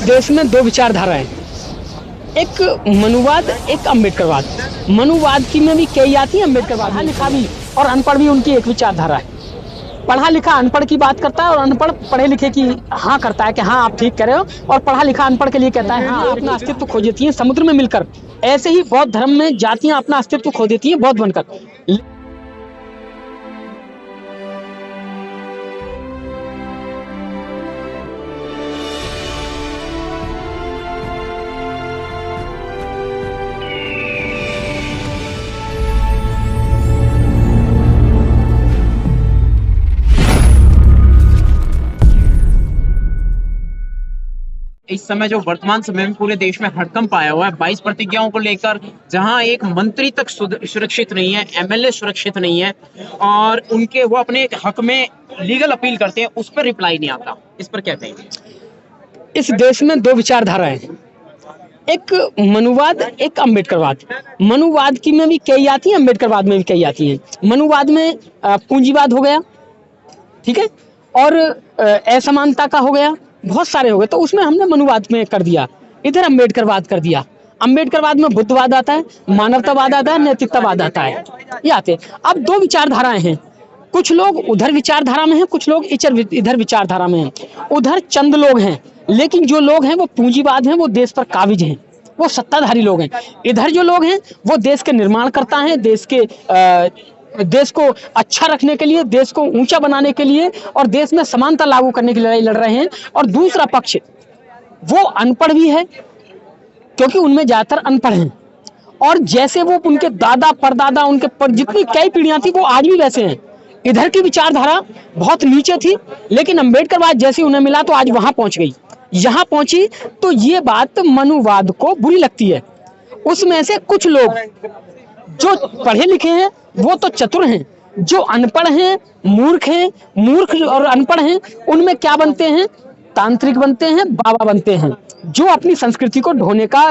देश में दो विचारधाराएं, एक मनुवाद, एक अम्बेडकरवाद। मनुवाद की में भी कई आती है, अम्बेडकरवाद। पढ़ा लिखा भी और अनपढ़ भी उनकी एक विचारधारा है। पढ़ा लिखा अनपढ़ की बात करता है और अनपढ़ पढ़े लिखे की हाँ करता है कि हाँ आप ठीक कह रहे हो, और पढ़ा लिखा अनपढ़ के लिए कहता है हाँ अपना अस्तित्व खो देती है समुद्र में मिलकर। ऐसे ही बौद्ध धर्म में जातियां अपना अस्तित्व खो देती है बौद्ध बनकर। इस समय जो वर्तमान समय में पूरे देश में हड़कंप आया हुआ है 22 प्रतिज्ञाओं को लेकर, जहां एक मंत्री तक सुरक्षित नहीं है, एमएलए सुरक्षित नहीं है, और उनके वो अपने हक में लीगल अपील करते हैं, उस पर रिप्लाई नहीं आता। इस पर क्या कहेंगे? इस देश में दो विचारधाराएं, एक मनुवाद, एक अम्बेडकरवाद। मनुवाद की में भी कई आती है, अम्बेडकरवाद में भी कई आती है। मनुवाद में पूंजीवाद हो गया, ठीक है, और असमानता का हो गया, बहुत सारे हो गए, तो उसमें हमने मनुवाद में कर दिया। इधर अम्बेडकरवाद कर दिया। अम्बेडकरवाद में बुद्धवाद आता है, मानवतावाद आता है, नैतिकतावाद आता है, ये आते। अब दो विचारधाराएं हैं, कुछ लोग उधर विचारधारा में हैं, कुछ लोग इधर विचारधारा में हैं। उधर चंद लोग हैं, लेकिन जो लोग हैं वो पूंजीवाद हैं, वो देश पर काबिज हैं, वो सत्ताधारी लोग हैं। इधर जो लोग हैं वो देश के निर्माण करता है, देश को अच्छा रखने के लिए, देश को ऊंचा बनाने के लिए और देश में समानता लागू करने की लड़ाई लड़ रहे हैं। और दूसरा पक्ष वो अनपढ़ भी है, क्योंकि उनमें ज्यादातर अनपढ़ हैं, और जैसे वो उनके दादा परदादा उनके पर जितनी कई पीढ़ियां थी वो आज भी वैसे हैं। इधर की विचारधारा बहुत नीचे थी, लेकिन अम्बेडकरवाद जैसे उन्हें मिला तो आज वहां पहुंच गई, यहां पहुंची। तो ये बात मनुवाद को बुरी लगती है। उसमें से कुछ लोग जो पढ़े लिखे हैं वो तो चतुर हैं, जो अनपढ़ हैं, मूर्ख और अनपढ़ हैं, उनमें क्या बनते हैं? तांत्रिक बनते हैं, बाबा बनते हैं, जो अपनी संस्कृति को ढोने का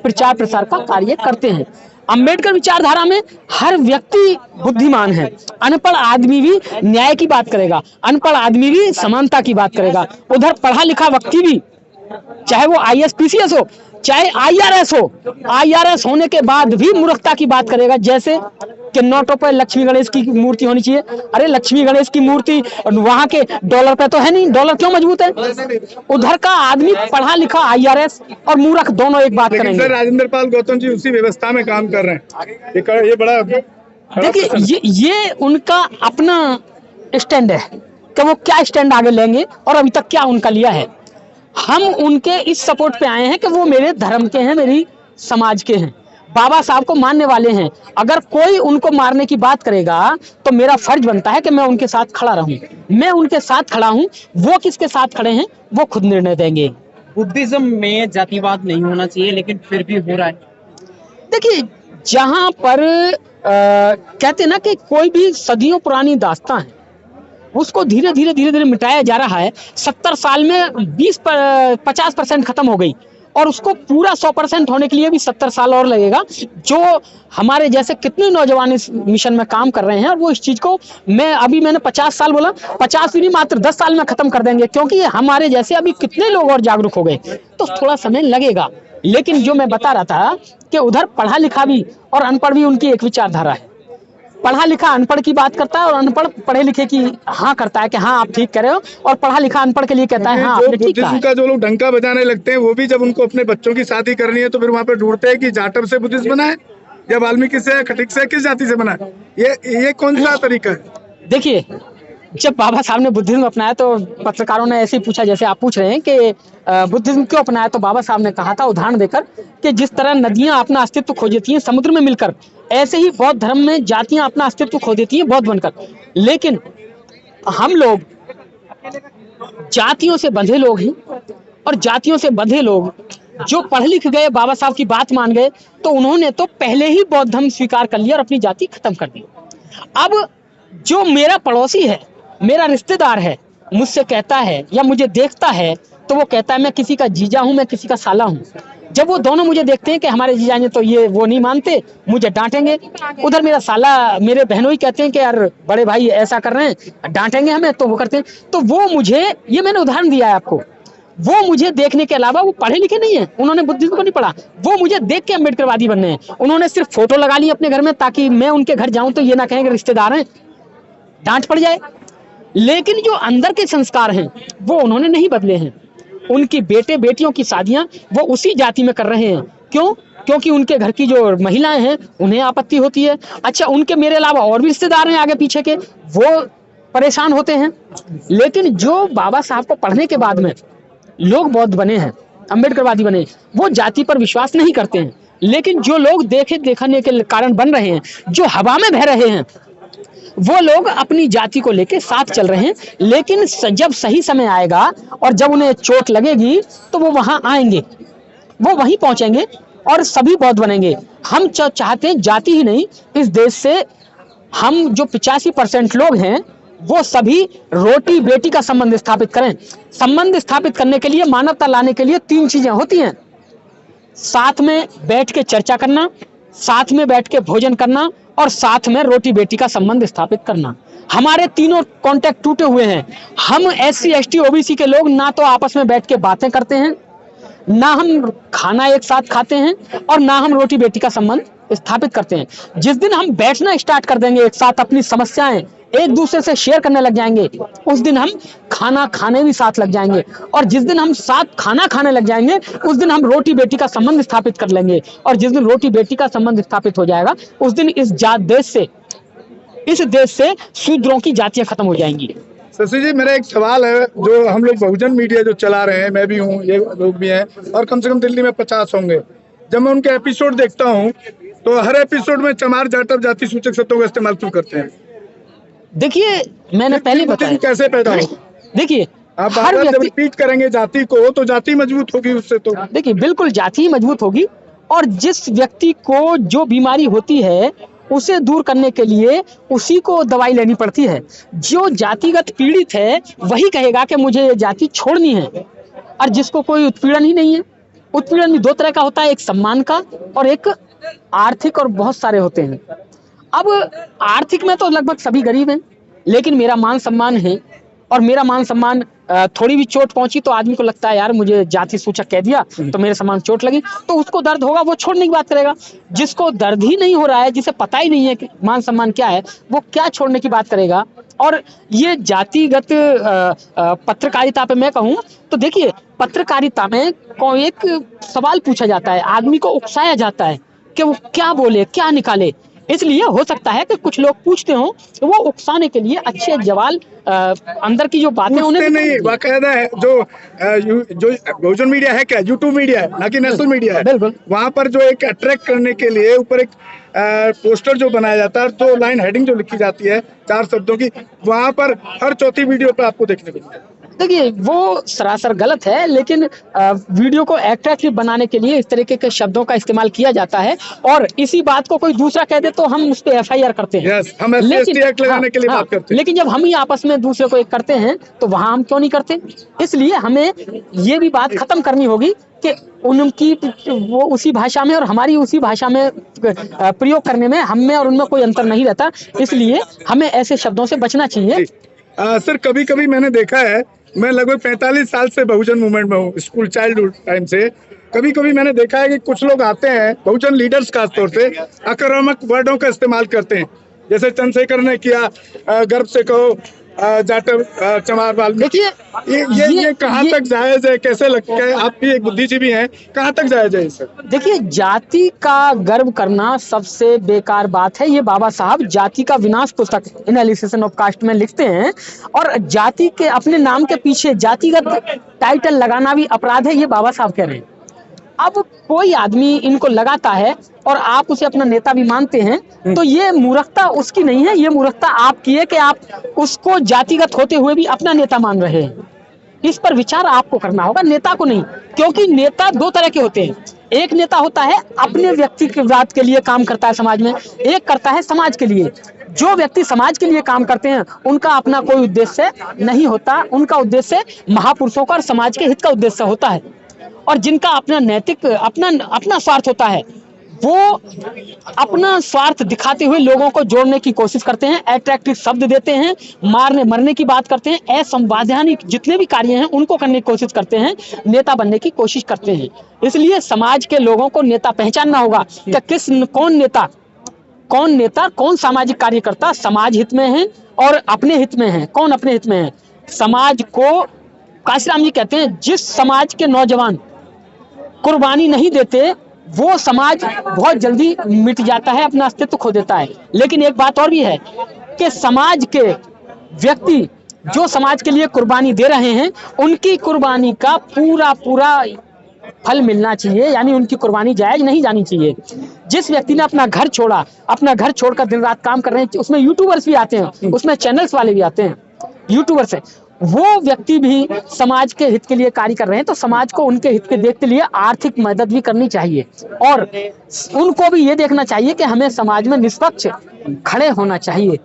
प्रचार प्रसार का कार्य करते हैं। अंबेडकर विचारधारा में हर व्यक्ति बुद्धिमान है। अनपढ़ आदमी भी न्याय की बात करेगा, अनपढ़ आदमी भी समानता की बात करेगा। उधर पढ़ा लिखा व्यक्ति भी, चाहे वो आईएएस पीसीएस हो, चाहे आईआरएस हो, आईआरएस होने के बाद भी मूर्खता की बात करेगा। जैसे कि नोटों पर लक्ष्मी गणेश की मूर्ति होनी चाहिए। अरे लक्ष्मी गणेश की मूर्ति वहां के डॉलर पे तो है नहीं, डॉलर क्यों मजबूत है? उधर का आदमी पढ़ा लिखा आईआरएस और मूर्ख दोनों एक बात करेंगे। सर राजेंद्र पाल गौतम जी उसी व्यवस्था में काम कर रहे हैं। ये बड़ा देखिए, ये उनका अपना स्टैंड है कि वो क्या स्टैंड आगे लेंगे और अभी तक क्या उनका लिया है। हम उनके इस सपोर्ट पे आए हैं कि वो मेरे धर्म के हैं, मेरी समाज के हैं, बाबा साहब को मानने वाले हैं। अगर कोई उनको मारने की बात करेगा तो मेरा फर्ज बनता है कि मैं उनके साथ खड़ा रहूं। मैं उनके साथ खड़ा हूं, वो किसके साथ खड़े हैं वो खुद निर्णय देंगे। बुद्धिज्म में जातिवाद नहीं होना चाहिए, लेकिन फिर भी हो रहा है। देखिए, जहां पर कहते हैं ना कि कोई भी सदियों पुरानी दास्तां है, उसको धीरे धीरे मिटाया जा रहा है। 70 साल में 50% खत्म हो गई, और उसको पूरा 100% होने के लिए भी 70 साल और लगेगा। जो हमारे जैसे कितने नौजवान इस मिशन में काम कर रहे हैं, और वो इस चीज को मैंने 50 साल बोला, 50 भी नहीं, मात्र 10 साल में खत्म कर देंगे, क्योंकि हमारे जैसे अभी कितने लोग और जागरूक हो गए, तो थोड़ा समय लगेगा। लेकिन जो मैं बता रहा था कि उधर पढ़ा लिखा भी और अनपढ़ भी उनकी एक विचारधारा है। पढ़ा लिखा अनपढ़ की बात करता है और अनपढ़ पढ़े लिखे की हाँ करता है कि हाँ आप ठीक कह रहे हो, और पढ़ा लिखा अनपढ़ के लिए कहता है हाँ आपने ठीक कहा। का जो लोग डंका बजाने लगते हैं, वो भी जब उनको अपने बच्चों की शादी करनी है तो फिर वहाँ पे ढूंढते हैं कि जाटव से बुद्धिस्ट बना है या वाल्मीकि से, खटिक से, किस जाति से बना है। ये कौन सा तरीका है? देखिए, जब बाबा साहब ने बुद्धिज्म अपनाया तो पत्रकारों ने ऐसे ही पूछा जैसे आप पूछ रहे हैं कि बुद्धिज्म क्यों अपनाया, तो बाबा साहब ने कहा था उदाहरण देकर कि जिस तरह नदियां अपना अस्तित्व खो देती हैं समुद्र में मिलकर, ऐसे ही बौद्ध धर्म में जातियां अपना अस्तित्व खो देती हैं बौद्ध बनकर। लेकिन हम लोग जातियों से बंधे लोग हैं, और जातियों से बंधे लोग जो पढ़ लिख गए, बाबा साहब की बात मान गए, तो उन्होंने तो पहले ही बौद्ध धर्म स्वीकार कर लिया और अपनी जाति खत्म कर दी। अब जो मेरा पड़ोसी है, मेरा रिश्तेदार है, मुझसे कहता है या मुझे देखता है तो वो कहता है मैं किसी का जीजा हूं, मैं किसी का साला हूं। जब वो दोनों मुझे देखते हैं कि हमारे जीजा ने तो ये वो नहीं मानते, मुझे डांटेंगे। उधर मेरा साला, मेरे बहनों ही कहते हैं कि यार बड़े भाई ऐसा कर रहे हैं, डांटेंगे हमें, तो वो करते हैं। तो वो मुझे, ये मैंने उदाहरण दिया है आपको, वो मुझे देखने के अलावा, वो पढ़े लिखे नहीं है, उन्होंने बुद्धिज्म को नहीं पढ़ा, वो मुझे देख के अम्बेडकरवादी बनने हैं। उन्होंने सिर्फ फोटो लगा ली अपने घर में ताकि मैं उनके घर जाऊं तो ये ना कहें कि रिश्तेदार हैं, डांट पड़ जाए। लेकिन जो अंदर के संस्कार हैं वो उन्होंने नहीं बदले हैं। उनकी बेटे बेटियों की शादियां वो उसी जाति में कर रहे हैं। क्यों? क्योंकि उनके घर की जो महिलाएं हैं उन्हें आपत्ति होती है। अच्छा, उनके मेरे अलावा और भी रिश्तेदार हैं आगे पीछे के, वो परेशान होते हैं। लेकिन जो बाबा साहब को पढ़ने के बाद में लोग बौद्ध बने हैं, अम्बेडकरवादी बने, वो जाति पर विश्वास नहीं करते हैं। लेकिन जो लोग देखने के कारण बन रहे हैं, जो हवा में बह रहे हैं, वो लोग अपनी जाति को लेके साथ चल रहे हैं। लेकिन जब सही समय आएगा और जब उन्हें चोट लगेगी तो वो वहां आएंगे, वो वहीं पहुंचेंगे और सभी बौद्ध बनेंगे। हम चाहते हैं जाति ही नहीं, इस देश से हम जो 85% लोग हैं वो सभी रोटी बेटी का संबंध स्थापित करें। संबंध स्थापित करने के लिए, मानवता लाने के लिए 3 चीजें होती हैं: साथ में बैठ के चर्चा करना, साथ में बैठ के भोजन करना और साथ में रोटी बेटी का संबंध स्थापित करना। हमारे तीनों कॉन्टेक्ट टूटे हुए हैं। हम SC ST OBC के लोग ना तो आपस में बैठ के बातें करते हैं, ना हम खाना एक साथ खाते हैं और ना हम रोटी बेटी का संबंध स्थापित करते हैं। जिस दिन हम बैठना स्टार्ट कर देंगे एक साथ, अपनी समस्याएं एक दूसरे से शेयर करने लग जाएंगे, उस दिन हम खाना खाने भी साथ लग जाएंगे। और जिस दिन हम साथ खाना खाने लग जाएंगे उस दिन हम रोटी बेटी का संबंध स्थापित कर लेंगे। और जिस दिन रोटी बेटी का संबंध स्थापित हो जाएगा उस दिन इस देश से शूद्रों की जातियां खत्म हो जाएंगी। शशि जी, मेरा एक सवाल है। जो हम लोग बहुजन मीडिया जो चला रहे हैं, मैं भी हूँ, ये लोग भी हैं, और कम से कम दिल्ली में 50 होंगे। जब मैं उनके एपिसोड देखता हूँ तो हर एपिसोड में चमार जाटव जाति सूचक शब्दों का इस्तेमाल क्यों करते हैं? देखिए, मैंने पहले बताया कैसे पैदा हो। देखिए, आप हर जब व्यक्ति रिपीट करेंगे जाति को तो जाति मजबूत होगी उससे। तो देखिए, बिल्कुल जाति मजबूत होगी। और जिस व्यक्ति को जो बीमारी होती है उसे दूर करने के लिए उसी को दवाई लेनी पड़ती है। जो जातिगत पीड़ित है वही कहेगा कि मुझे ये जाति छोड़नी है। और जिसको कोई उत्पीड़न ही नहीं है, उत्पीड़न भी 2 तरह का होता है, एक सम्मान का और एक आर्थिक, और बहुत सारे होते हैं। अब आर्थिक में तो लगभग सभी गरीब हैं, लेकिन मेरा मान सम्मान है। और मेरा मान सम्मान, थोड़ी भी चोट पहुंची तो आदमी को लगता है यार मुझे जाति सूचक कह दिया तो मेरे सम्मान चोट लगी, तो उसको दर्द होगा, वो छोड़ने की बात करेगा। जिसको दर्द ही नहीं हो रहा है, जिसे पता ही नहीं है कि मान सम्मान क्या है, वो क्या छोड़ने की बात करेगा। और ये जातिगत पत्रकारिता पे मैं कहूँ तो देखिए, पत्रकारिता में कोई एक सवाल पूछा जाता है, आदमी को उकसाया जाता है कि वो क्या बोले, क्या निकाले। इसलिए हो सकता है कि कुछ लोग पूछते हो तो वो उकसाने के लिए अच्छे जवाब, अंदर की जो बातें उन्हें नहीं, बाकायदा है। जो बहुजन मीडिया है, क्या यूट्यूब मीडिया है, ना कि नेशनल मीडिया है। बिल्कुल। वहां पर जो एक अट्रैक्ट करने के लिए ऊपर एक पोस्टर जो बनाया जाता है, 2 लाइन हेडिंग जो लिखी जाती है 4 शब्दों की, वहां पर हर चौथी वीडियो पे आपको देखने को मिलता है। देखिए, वो सरासर गलत है, लेकिन वीडियो को अट्रैक्टिव बनाने के लिए इस तरीके के शब्दों का इस्तेमाल किया जाता है। और इसी बात को कोई दूसरा कह दे तो हम उस पर FIR करते हैं। हम SC एक्ट लगाने के लिए बात करते हैं। लेकिन जब हम ही आपस में दूसरे को एक करते हैं तो वहां हम क्यों नहीं करते? इसलिए हमें ये भी बात खत्म करनी होगी कि उनकी वो उसी भाषा में और हमारी उसी भाषा में प्रयोग करने में हम में और उनमें कोई अंतर नहीं रहता। इसलिए हमें ऐसे शब्दों से बचना चाहिए। सर, कभी कभी मैंने देखा है, मैं लगभग 45 साल से बहुजन मूवमेंट में हूँ, स्कूल चाइल्डहुड टाइम से। कभी कभी मैंने देखा है कि कुछ लोग आते हैं, बहुजन लीडर्स खास तौर से आक्रामक वर्डों का इस्तेमाल करते हैं। जैसे चंद्रशेखर ने किया, गर्व से कहो जाटव चमार वाल्मीकि। ये कहाँ तक जायज है, कैसे लगता है? आप भी एक बुद्धिजीवी हैं, कहाँ तक जायज है सर? देखिए, जाति का गर्व करना सबसे बेकार बात है। ये बाबा साहब जाति का विनाश पुस्तक एनालिसिस ऑफ कास्ट में लिखते हैं। और जाति के अपने नाम के पीछे जातिगत टाइटल लगाना भी अपराध है, ये बाबा साहब कह रहे हैं। अब कोई आदमी इनको लगाता है और आप उसे अपना नेता भी मानते हैं, तो ये मूर्खता उसकी नहीं है, ये मूर्खता आपकी है कि आप उसको जातिगत होते हुए भी अपना नेता मान रहे हैं। इस पर विचार आपको करना होगा, नेता को नहीं। क्योंकि नेता 2 तरह के होते हैं। एक नेता होता है अपने व्यक्तिगत के लिए काम करता है समाज में, एक करता है समाज के लिए। जो व्यक्ति समाज के लिए काम करते हैं उनका अपना कोई उद्देश्य नहीं होता, उनका उद्देश्य महापुरुषों का और समाज के हित का उद्देश्य होता है। और जिनका अपना नैतिक अपना स्वार्थ होता है, वो अपना स्वार्थ दिखाते हुए लोगों को जोड़ने की कोशिश करते हैं, अट्रैक्टिव शब्द देते हैं, मारने मरने की बात करते हैं, असंवैधानिक जितने भी कार्य हैं उनको करने की कोशिश करते हैं, नेता बनने की कोशिश करते हैं। इसलिए समाज के लोगों को नेता पहचानना होगा कि कौन नेता कौन सामाजिक कार्यकर्ता समाज हित में है और अपने हित में है। कौन अपने हित में है? समाज को काशीराम जी कहते हैं, जिस समाज के नौजवान कुर्बानी नहीं देते वो समाज बहुत जल्दी मिट जाता है, अपना अस्तित्व खो देता है। लेकिन एक बात और भी है कि समाज के व्यक्ति जो समाज के लिए कुर्बानी दे रहे हैं उनकी कुर्बानी का पूरा फल मिलना चाहिए, यानी उनकी कुर्बानी जायज नहीं जानी चाहिए। जिस व्यक्ति ने अपना घर छोड़ा, अपना घर छोड़कर दिन रात काम कर रहे हैं, उसमें यूट्यूबर्स भी आते हैं, उसमें चैनल्स वाले भी आते हैं, यूट्यूबर्स है, वो व्यक्ति भी समाज के हित के लिए कार्य कर रहे हैं, तो समाज को उनके हित के देख के लिए आर्थिक मदद भी करनी चाहिए और उनको भी ये देखना चाहिए कि हमें समाज में निष्पक्ष खड़े होना चाहिए।